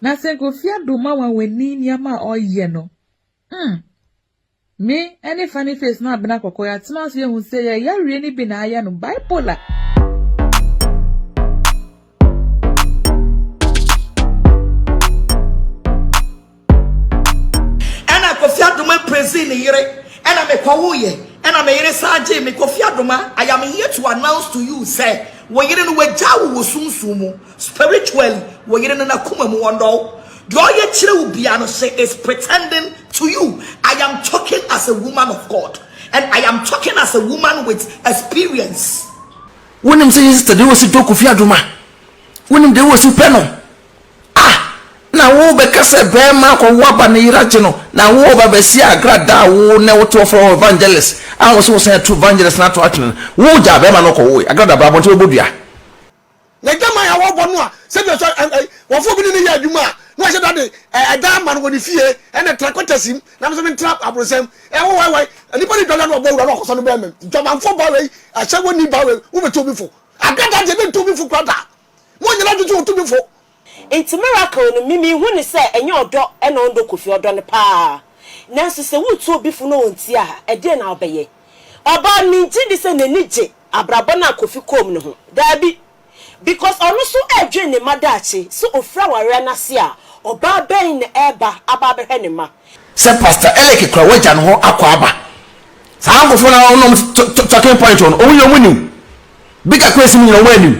Na se Kofi Adoma wan weni niyama oye no. Me any funny face na abena kokoya tena so ye say ya wie ni bi na aya no bipolar. Ana Kofi Adoma praise ni yire. Ana me kwawo ye. Ana me yire saje me Kofi Adoma. I am here to announce to you say we yire no wajawo wo sunsumu spiritually we yire no na kuma mu wondo. The oye chire will be say is pretending to you. I am talking as a woman of God, and I am talking as a woman with experience. When him say yesterday was to Kofi Adoma. When him there was peno. Na wo be kase be ma ko waba ne irache no. Na wo ba be si Agradaa wo ne wo to for evangelist. I was say true evangelist na to atchen. Wo ja be ma no ko wo. Agradaa ba bonte obodua. Na jama ya wo bonu a se be so wo fo bi ni ya adwuma. No say that a damn man when fie and a tracotasim, na so trap abrosem. Why anybody don't know about no so no be me. Jama fo ba we a se woni ba we wo be to be fo. Agada je be to be fo kwada. Mo nyina do to be fo. It's miracle no mimi hu ni say enye odo e na ondo Kofi odo ne pa. Nanso se wo to be fo no onti a e de na obeye. Oba mi nti di se nani je abrabo na Kofi kom ne ho. Dabi because also edwe ne madachi so ofra ware na se a oba ben ne eba aba be hwe ne ma. Se pastor Eleke kra waja no ho akwa aba. Sa angofo na no talking point on o yo muni. Big Akwes mi no wani.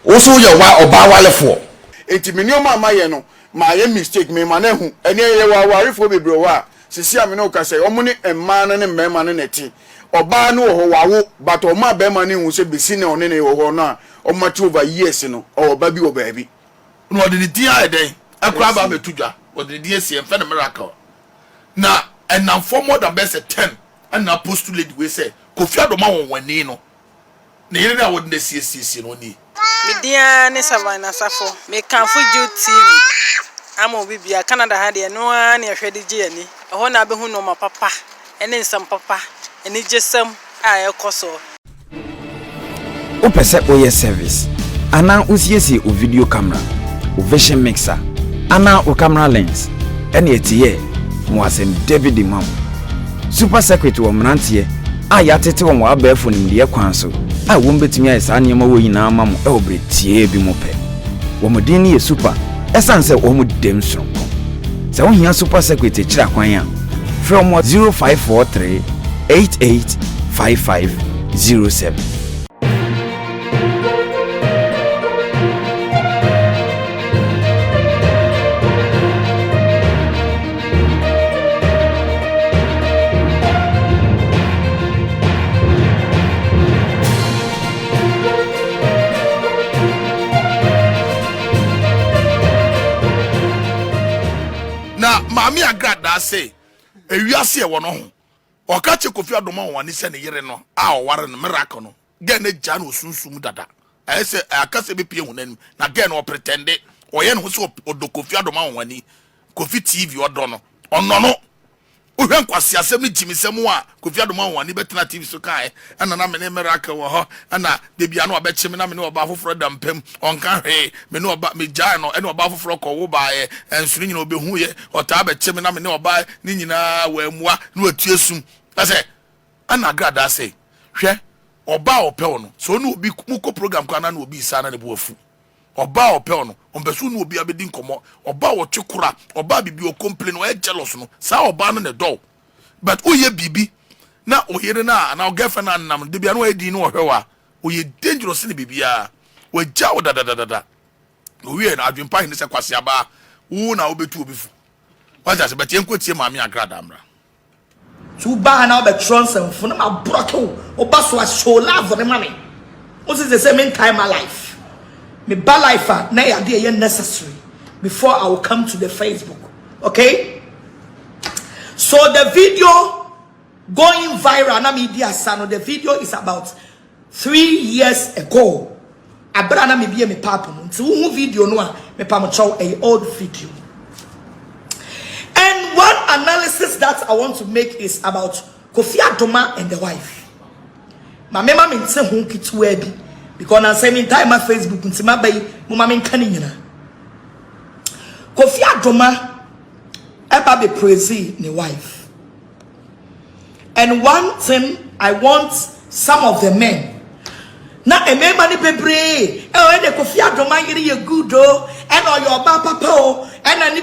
O so yo wa oba walefo. Enti me nyoma amaye no ma ye mistake me ma na hu ene ye wa warefo bebre wa sisi ame no ka say omo ne emma ne mmema ne neti oba no ho wawo but o ma be ma ne hu se besi ne one ne ho no a o ma over years no o ba bi o ba bi no de di a den akura ba metudwa o de di esi emfa ne miracle na enam for more than best 10 and na postulate we say Kofi Adoma won wani no na yire na wo de esi no ni Media ne Savannah Safo me kanfo Jude TV amo bibia Canada ha de no an ye hwede gi ani ho na be hu no ma papa ene nsam papa ene jesam a ekoso o pese oye service ana usiesi o video camera o vision mixer ana o camera lens ene etiye mo Asem David Imam super secretary o mrantie a ya tete wo abefo nimde kwan so a wo mbetumi ayesa niam wo yina amam e obretie bi mo pe wo modin ni super esan se wo mo dem sonko se wo hia super secretary kira kwan a from 0543 885507 Mami Agradaa say ewiase e wono ho okache Kofi Adoma wani se ne yire no a o ware no miracle no gen na ja no sunsum dada ayese akase be pie hunanim na gen no pretende oye no so odo Kofi Adoma wani Kofi TV odo no ono no ohwen Kwasia Asem ni jimisem a Kofi Adoma wani betena TV so kai ana na me ne miracle wo ho ana de bia no obechim na me ne oba foforo dampem onka hwe me ne oba me ja no ene oba foforo ko wo ba ye ensuru nyina obehu ye ota bechim na me ne oba ni nyina wa mua na atuesum ase ana Agradaa say hwe oba ope no so no obi muko program kwa na obi isa na ne bo afu oba ope no ombesu no obi abedi nkomo oba wo twekura oba bibi o complain o jealous no sa oba no ne do but oye bibi na oyere na o girlfriend na nam de bia no edi no ohwewa oye dangerous ne bibia we jaw da owie na Adwenpahene se Kwasia ba wo na obetu obifu waja se betie nkotie Mami Agradaa mra to ba na be transfer for na broke oba so show love for the money what is the same time my life me ba life na ya dey necessary before I will come to the Facebook. Okay, so the video going viral na media sano, the video is about 3 years ago. Abrana me be me papa no nti video no me pa mo chow a old video. And one analysis that I want to make is about Kofi Adoma and the wife. My mama me say hu kitwa bi because na say me time my Facebook nti ma bay mo ma me kan nyina. Kofi Adoma eba be praise ni wife. And one thing I want some of the men. Na emema ni bebre e ene Kofi Adoma yiri ye good o and o your papa o and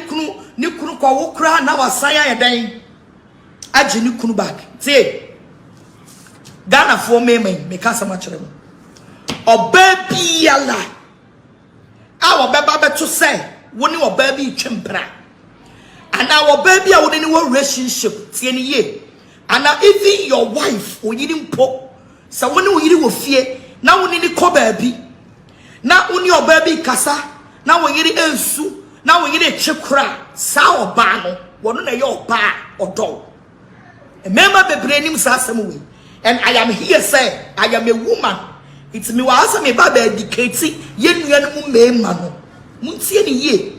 ni kunu kwa wo kra na wasaya ye dan agi ni kunu back. See Ghana for me ka sama kire mo. Oba biala our baba beto say woni oba bi twempra and our baby a woni ni relationship tie ni ye and even your wife oyiri mpo sa woni oyiri wo fie na woni ni ko baabi na woni oba bi kasa na oyiri ensu na oyiri twekura sa oba no wono na ye oba odo remember bebre nim sa asem we and I am here say I am a woman. It's me wa Asem baba educate ye nua no me ma no muntie ni ye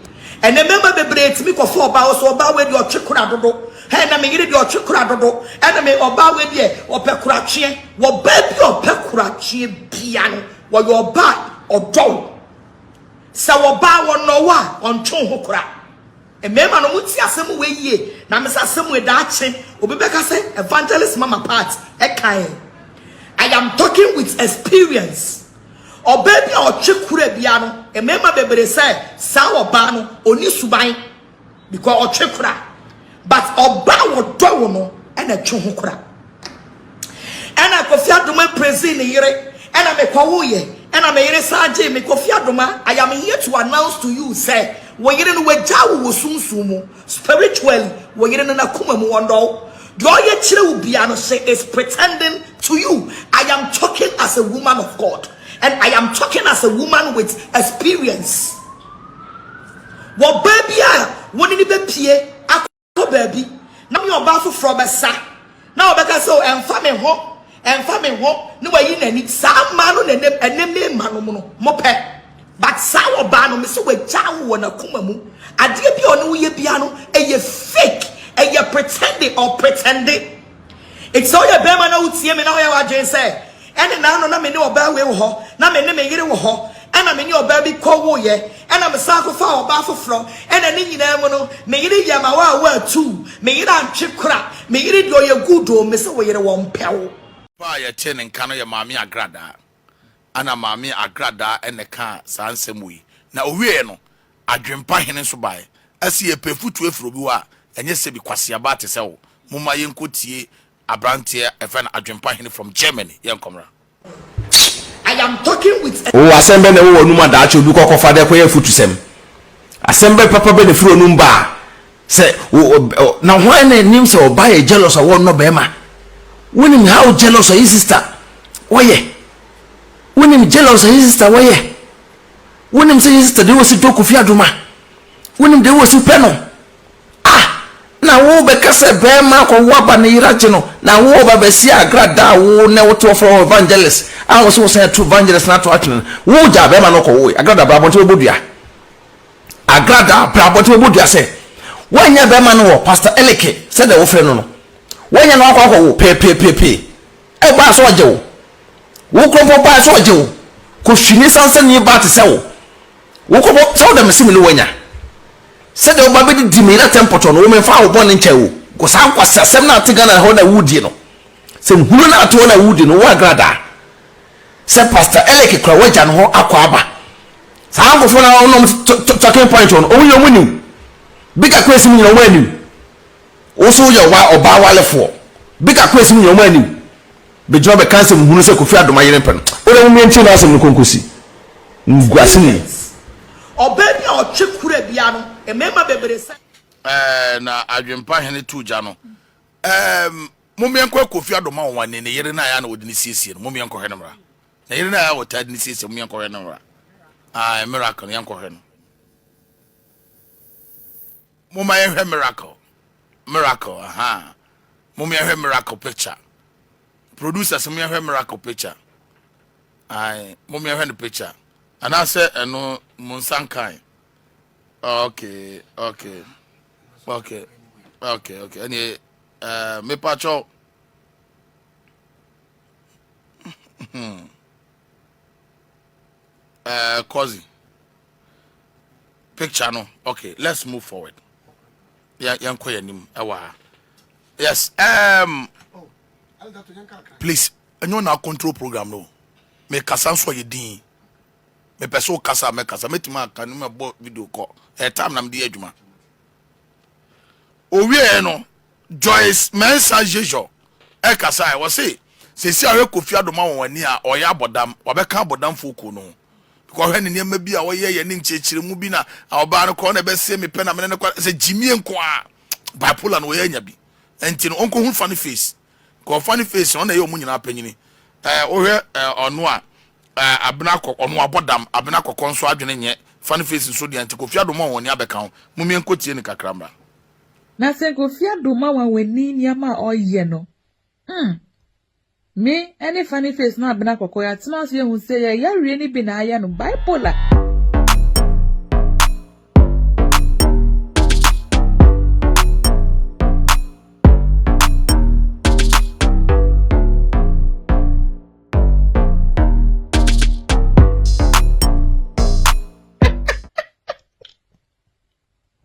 and remember bebre it's me Kofi oba so oba we de otwekura dodo he na me yire de otwekura dodo and me oba we de opekura twe wo ba bi opekura twe bia no wo your ba odo sa wo ba wo no wa ontwe ho kura emema no muti asem we ye na me sa asem we da ache obi beka say evangelist mama part ekan I am talking with experience. O baby o chekure bia no emema bebere say sa oba no oni suban because o chekura but oba wo do no na twe ho kura ena Kofi Adoma praise ni yire ena me kwawo ye ena me yire saje me Kofi Adoma I am here to announce to you say wo yire no waja wo sunsumu spiritually wo yire no na kuma mu wondo do ye chire wo bia no say is pretending to you. I am talking as a woman of God and I am talking as a woman with experience. Wo baby a woni ni be pie akọ baby na me oba fo from Basaa na obeka so emfa me ho ne wa yi nani sa ma no enem ma no mo pe but sa oba no me so wa ja wo na kuma mu ade bi ono ye bia no eye fake eye pretending. It's all your bema na utie me na ho ya waje say ene na no na me ne oba we wo ho na me ne me yire wo ho ena me ne oba bi ko wo ye ena me sa ko fa oba foforo ena ni nyina mu no me yire ya ma wa tu me yire antwe kra me yire do ye gudo me se wo yire wo mpewo pa ya tene nka no ya maami Agradaa ana maami Agradaa ene ka sansem wi na owie no Adwenpahene so bae asi ye pefutu efuro bi wa enye se bi Kwasia ba te se wo mumma yenkotie Abrantia Evan Adwenpahene from Germany. Yankomra. I am talking with Asem be na wo numa da acho bi kokofa de koye futu sem. Asem be papa be ne furo numba. Se na ho na nim se oba ye jealous o no be ma. Wonim how jealous of his sister. Woye. Wonim jealous of his sister woye. Wonim say his sister de wo si to Kofi Adoma. Wonim de wo si pe no. Na wo be kase be ma ko waba ne yirache no na wo ba be si Agradaa wo ne wo to for evangelist an wo so say true evangelist na to atwen wo ja be ma no ko wo Agradaa bra bonto bodua Agradaa bra bonto bodua say wonya be ma no wo pastor Eleke say de wo frɛ no wonya no akwa wo pe e ba so oje wo krompo ba so oje wo ko hwini sanse ni ba te say wo ko so de mesimi no wonya said the baby di me na tempoto no me fa wo bone nche wo go san kwasa sem na ate Ghana ho na wudi no sem hunu na ato na wudi no wa Agradaa se pastor Eleke kra waja no ho akwa aba san go fo na no talking point on o yo muni bika kwesi mi no wani o so yo wa oba walefo bika kwesi mi no wani be job be cancel hunu se Kofi Adoma yere pen o le mu nti na asem no konkosi nguase ni obabi a otwekura bia no emema bebere say na Adwenpahene tuja no mumienko Kofi Adoma won ne yere na ya na odini siesie no mumienko hwe no mra na yere na ya wota odini siesie mumienko hwe no mra miracle yanko hwe no mumma ye hwe miracle aha mumma ye hwe miracle picture producers mumma ye hwe miracle picture mumma ye hwe the picture and I said no munsankai. Okay. Any me pacho. Kozi. picture no. Okay, let's move forward. Yeah, yes. Please, and you now control program no. Me kasa so ye din. Me person kasa me kasa metima kan me bo video call. Time na me di adwuma. Owie no Joyce Mensa Jejo. E kasa I was say si are Kofi Adoma woni a oya bodam, obeka bodam foku no. Because when ni ma bi a woye ye ni nchechire mu bi na oba no ko na be se me pe na me ne ko se jimie nko a bipolar no woye nya bi. Enti no onko hu funny face. Ko funny face on na ye omunyina panyini. Ohwe ono a abenakọ ono abodam abenakọ konso adwene nye funny face so de anti Kofi Adoma woni abeka ho mumie nkotie ni kakramba na se Kofi Adoma wani nyama oye no me any funny face na abenakọ ya tena so ye hu se ya yawie ni bi na aya no bipolar.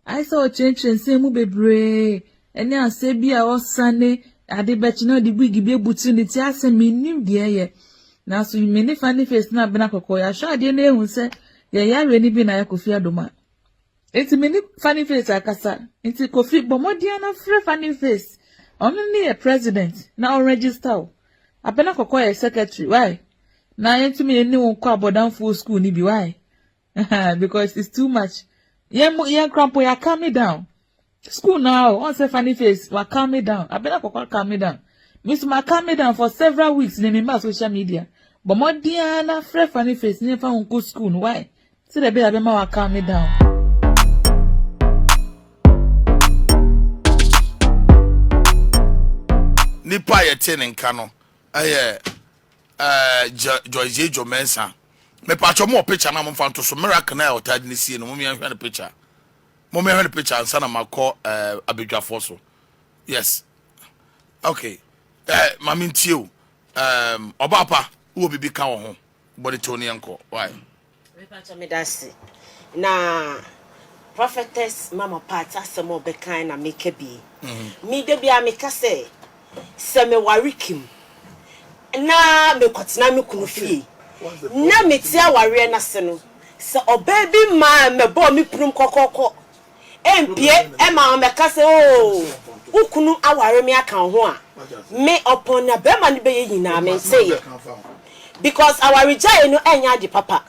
I saw change say mu bebre ene ase bi a osane ade bechi na de bigi bi opportunity Asem nim de ye na so me ni funny face na bena kokko ya sha de na ehun se ye yare ni bi na ya Kofi Adoma enti me ni funny face akasa enti Kofi bomodia na free funny face only a president na on register abena kokko ya secretary why na enti me ni won kwa bodan full school ni bi why because it's too much. Yeah, crampo, ya calm me down. School now, on say funny face, wa calm me down. I better calm me down. Miss ma calm me down for several weeks in my social media. But more Diana, fresh funny face, never on go school. Why? See the baby, wa calm me down. Nipa ye tenen kano. Joyce Jo Mensa. Me pacho mo picture na mo fanto so miracle na otad ni sie no mo me hwe the picture. Mo me hwe the picture ansa na makọ abedwafo so. Yes. Okay. Mami ntio. Obapa wo bibi ka wo ho. Body tone enko. Why? Me pacho me dasi. Na prophetess mama part Asem obekan na make bi. Me de bia me ka se me warikim. Na me kwatena me kunu fie. Na metia ware na se no se obaby ma me bo me prum kokoko empie e ma me ka se ukunu aware me aka ho a me upon na be ma ne be yina me say because our rejai no enya di papa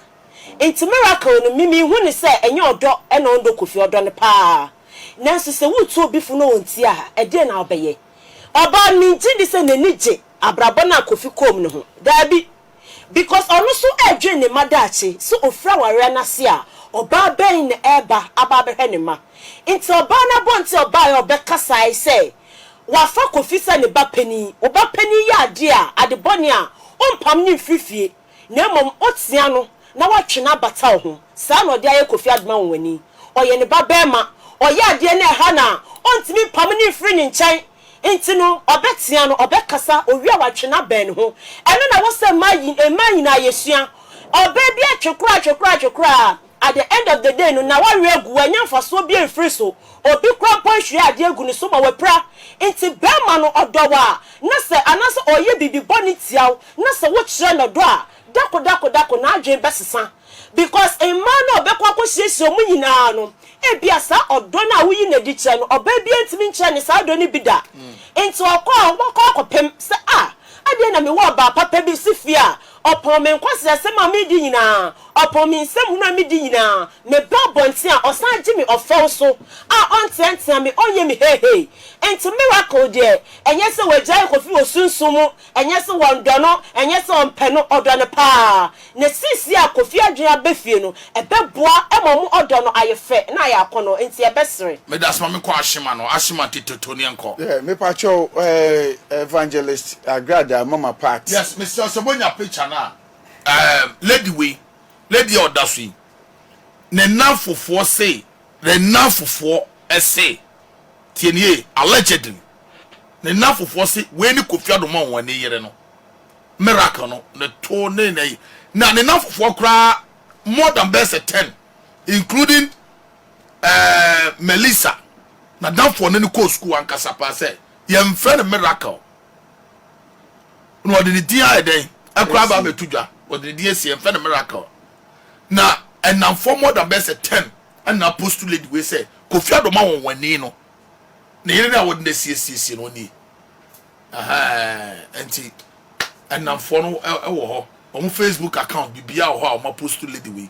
enti miracle no mimi hu ne se enye odo e no ndo Kofi odo ne pa nanso se wutu obifu no onti a e de na obeye oba mi gidi se ne nije abrabo na Kofi kom ne ho dabi because onusu edwe ne madachi so ofra ware na se a oba ben ne eba ababehwe ne ma nti oba na bonti oba ya obekasa say wafa Kofi se ne ba pani oba pani ya ade a ade boni a ompam ne frifie na mom otia no na watwe na bata ho sa no de aye Kofi Adoma wani oye ne ba bema oye ade ne ha na ontimi pam ne fri ne nchen enti no obetia no obekasa owi a watwe na ben ho eno na wo se mayi na yesua obebi atwekura at the end of the day no na wa regu anya faso bi efri so obi kra ponhwe ade egu ne so ma wepra enti bema no odowa na se anase oye bibi boni tiaw na se wo kire no do a dako na adwen besesa because a man obekwa ko hyehyɛ mu nyina no ebia sa odo na wuyi na di kire no obebi entimi nkire ne sa odo ne bida enti okọ pem se ade na me wo ba papa bi sifia opon me nkwase asema me di nyina opon me nsem na me di nyina me ba bonti a osan gi me ofo so ontentia me onye me hehe enti miracle de enye se wagya Kofi osunsumu enye se wondono enye se ompeno odono pa ne sisi a Kofi adwen abefie no ebeboa emomu odono ayefe na ya akono enti ebesere me das ma me ko ashima titotoni enko me pacho evangelist Agradaa mama part. Yes, Mr. Sobonya picture na lady odasui ne nafofo say the nafofo say tienie allegedly ne nafofo say we ni Kofi Adoma won ne yere no miracle no ne to ne na ne nafofo kra more than best 10 including Melissa na down for no ko school ankasa pa say yem friend miracle no de dia eden akra ba metudwa o de dia si yem friend miracle na enam for more than best 10 and na postulate we say Kofi Adoma won wani no na yere na wode sie no ni enti enam for no ewo ho on Facebook account bibia ho a o ma postulate we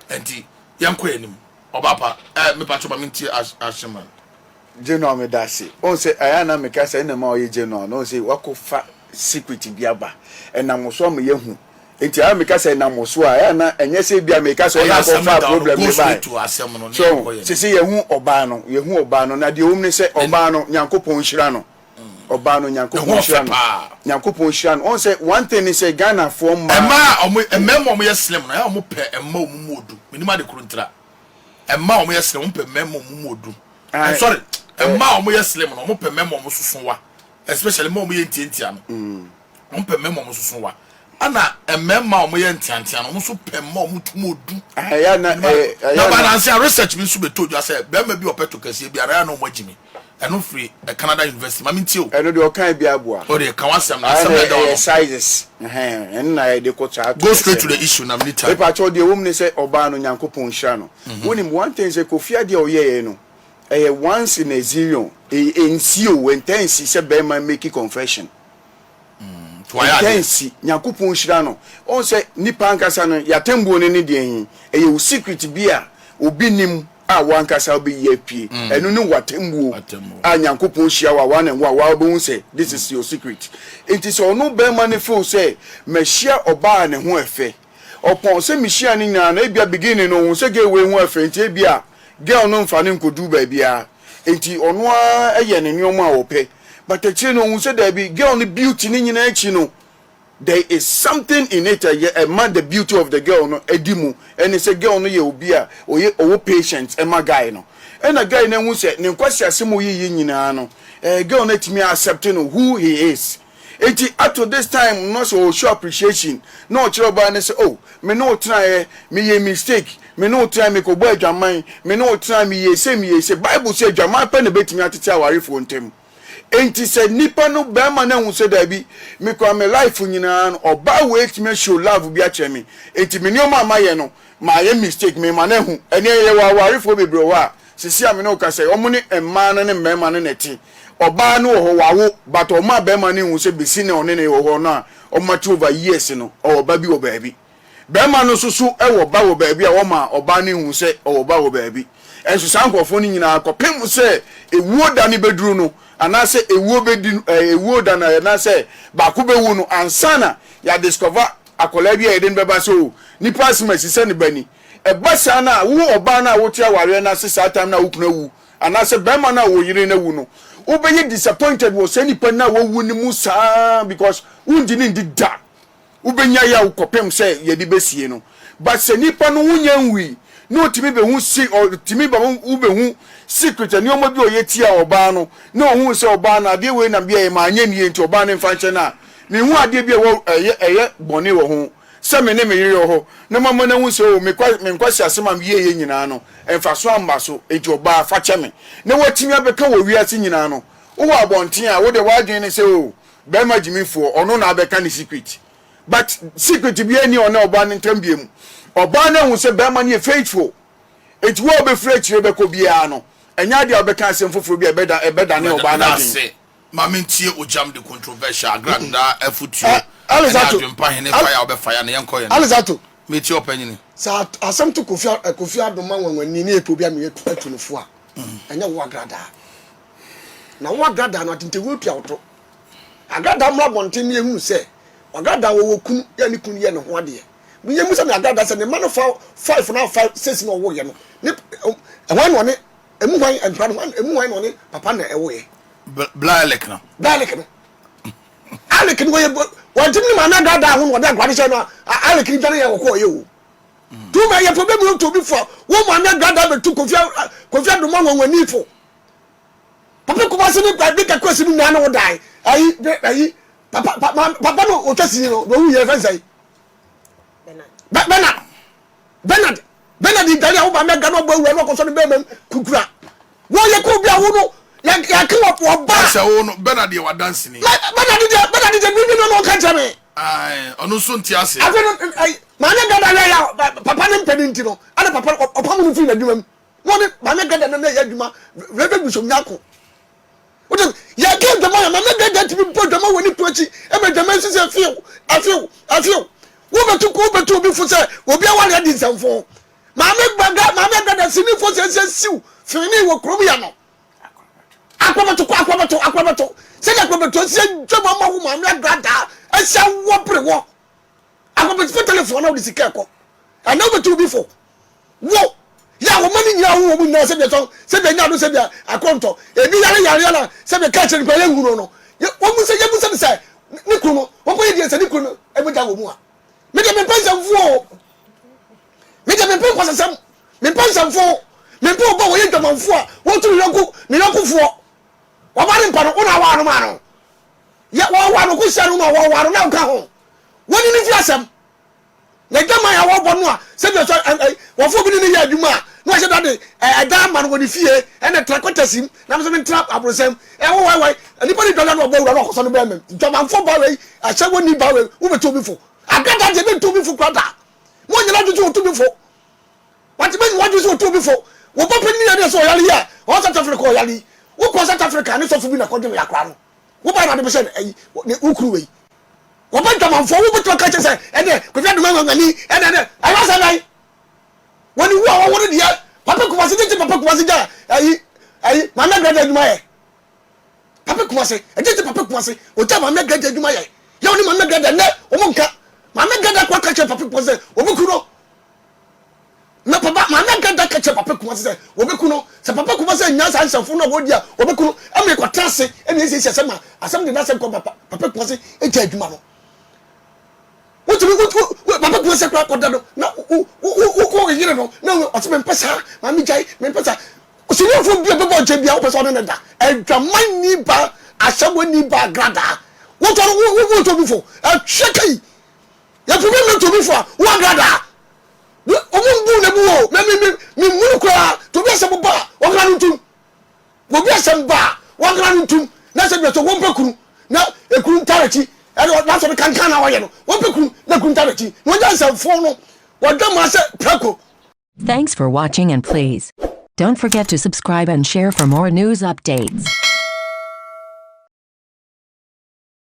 enti yanko enim obapa me pacho ma minti Asem General me dasi on say ayana me ka say na ma oye general no say wakofa secret biaba enamoso am yehu enti ayana me ka say namoso ayana enye say bia me ka say na kofa problem me bai so say yehu oba no na de omni say oba no nyankopon hira no oba no nyankopon hira no on say one thing is say Ghana form emma omo yeslim na omo pe emma omo odu minima de kuruntra emma omo yeslim omo pe emma omo odu I'm sorry emma omo yeslim no omo pe emma omo susunwa especially emma omo yentiantia no omo pe emma omo susunwa ana emma omo yentiantia no omo so pe emma omo tumo odu ayana balance research bi so betoju say be ma bi opeto kase bi ara na omo agimi eno free Canada University mami ntio eno de okan bi aboa o de kan wasam na asem da no sizes en na de ko cha go straight to the issue na military paper cho de wom ne say oba no nyankopon hira no wonim one thing say Kofi ade oyeye no once in a zillion ensio when tensi say be man make confession tensi nyankopon hira no on say nipa ankasa no yatembo ne de hin o secret bia obi nim a wankasa obi ye pie enu ne watembo a nyankopon hia wa wan en wa bo say this is your secret it is ono be man feel say me hia oba ne ho efe opon say me hia ni na bia beginning no say ge we ho efe nti bia girl no mfa ne nkodu ba bia enti ono a eye ne nyomo a ope but actually no say there be girl no beauty ni nyina achi no there is something in it a man the beauty of the girl no edimu and it's a girl no ye obi a owo patient e ma guy no and a guy na hu say ne Kwasia asemo yi nyina no girl no timi accepting who he is enti up to this time no so show appreciation no chiro ba ne say oh me no try me ye mistake me no try me ko boy adwaman me no try me ye say Bible say adwaman pe ne betimi atete aware fo ntem enti say nipa no be ma na hu say da bi me kwa me life nyina no oba wait me show love bi a che me enti me nioma amaye no ma ye mistake me ma na hu ene ye wa aware fo bebre wa sisi am no ka say omo ne emma no ne mema no neti oba no ho wawo but o ma be ma ne hu say besi ne one ne ho no a o ma over years no oba bi wo ba bi be ma no susu e wo ba wo ba bi a wo ma oba ne hu say o ba wo ba bi enso sankofo ni nyina akopem say ewuo da ne beduru no anase ewuo bedi ewuo da na say ba ku bewu no ansana ya discover akola bia eden beba so nipa smasi se ne bani e Basaa na wo oba na wo tia ware na se saa time na wo kuna wu anase be ma na wo yire na wu no wo be disappointed wo se nipa na wo wu ni mu saa because undi ni da wo be nya ya wo kopem say ye di besie no but se nipa no wunya nwi no timi be hu si or timi ba hu be hu secret ni omo bi oyetia oba no no hu se oba na de we na bia e ma anya ni enti oba ne fa che na me hu ade bia wo eye bone wo hu se me ne me yire ho na mama na hu se o me Kwasia asem am ye nyina no emfa so amba so enti oba fa che me na watimi abeka wo wiase nyina no wo abonten a wo de wadwen ne se o be ma jimifo ono na abeka ni secret but secret bia ni ona oba ne ntambiem oba na hu se be ma ne faithful enti wo be free chire be ko bia no enya dia obeka asem foforo bia ebeda ne oba na din mama ntie Ogyam de controversial Agradaa afutuo Adwenpahene fire obefire na yenko ye Alizato meti opanyini sa asem to Kofi Adoma wanwani ne epo bia me etunufo a enya wo Agradaa na wo Agradaa no atentewu pia woto Agradaa mra bonten ne ehunu se Agradaa wo kun ya ni kun ye ne ho ade me yemu se me Agradaa se ne man 5 na 5 6 no wo ye no ne ehwan no ne emu hwan empra no emu hwan no ne papa na ewo ye Blalek no Alek no ye wantimi ma na Agradaa ho wo da gwade che no Alek ni tane ye wo ye o tu ma ye problem to be for wo ma na Agradaa be tu Kofi Adoma wanwani fo papa ko ba se ni kwa bi ka kwesi ni na no dai ayi papa no o tasi no wu ye fan sai Bernard Benadi Dania wo ba me ga no ba wu no ko so ne be mem kukura wo ye ko bia wo no ya ke wo ba se wo no Benadi wa dance ni Benadi de bibi no ka chame ai onu so nti ase afi no ma ne ga da ya papa ne mpedi nti no ana papa opam no fi na dwuma mo ne ma ne ga da na ya dwuma rebe bu so nyako wo ya ke dwuma ya ma ne ga da ti bi po dwuma woni tochi e be dwuma sisi afiu wo betu bi fu se obi awale adi nsamfo ma me ga da sini fo se siu fini wo krom ya no akwabato se ya akwabato se dwuma ma wo ma me ga da asa wo prewo akwabato fo telephone na wo disika ko ana betu bi fo wo ya wo mani nya wo mu na se be nya do se be akonto ebi yare na se be ka chere ko le nguro no wo mu se ni kuno wo ko yedi se ni kuno e mo ja wo mu a me de me pensa mfuo me de me pensa kwasasam me pensa mfuo me pe obo wo ye dwama mfuo a wo tu ni yanku fuo wo ba ni mpa no una wa no ma no ya wo wa no ku se no wo wa no na nka ho wo ni fi asem na dwama ya wo bo no a se be so wo fo bi ni ya adwuma no a se da de da ma no wo ni fie e na trakotasim na me trap abrosem e wo wai anybody dollar no bo wura no ko so no be mem dwama mfuo ba we a se wo ni ba we wo be to bi fo Agradaa je be to bi fo kwada mo nyina juju to bi fo wati be waju so to bi fo wo ba pe ni ya so yali ya o South Africa yali wo ko South Africa ni so fu bi na ko de ya kra no wo ba na de be se ni ukuru we wo ba dwama mfo wo be to ka che se e de ko fi aduma ngani e de ai wa sa nai woni wo de ya papa kuma se de papa kuma se ja ai ma na Agradaa aduma ye papa kuma se e de papa kuma se o ta ma na Agradaa aduma ye ya woni ma na Agradaa ne o mo nka Mama gada kwa kache papa kwa se obekuno na papa mama gada kache papa kwa se obekuno se papa kwa se nya sa nsafo na wodia obekuno ame kwa trase ene ese ese ma asem de na se kwa papa kwa se eja adwuma no wotu papa kwa se kwa koda no na ko yire no na o se mpesa mama jai mpesa osini fo bia bebo je bia o pesa no da adwaman ni ba asem ni ba Agradaa wotu bifo atwekai ya pube me to before wa Agradaa omungu na buo me munu kwa to be asem ba wa gra ntum wo be asem ba wa gra ntum na se be to wo mpekuru na ekuru ntarachi e na so kan na wa ye no wo mpekuru na ekuru ntarachi wo ja asem fo no wo da ma se prako. Thanks for watching, and please don't forget to subscribe and share for more news updates.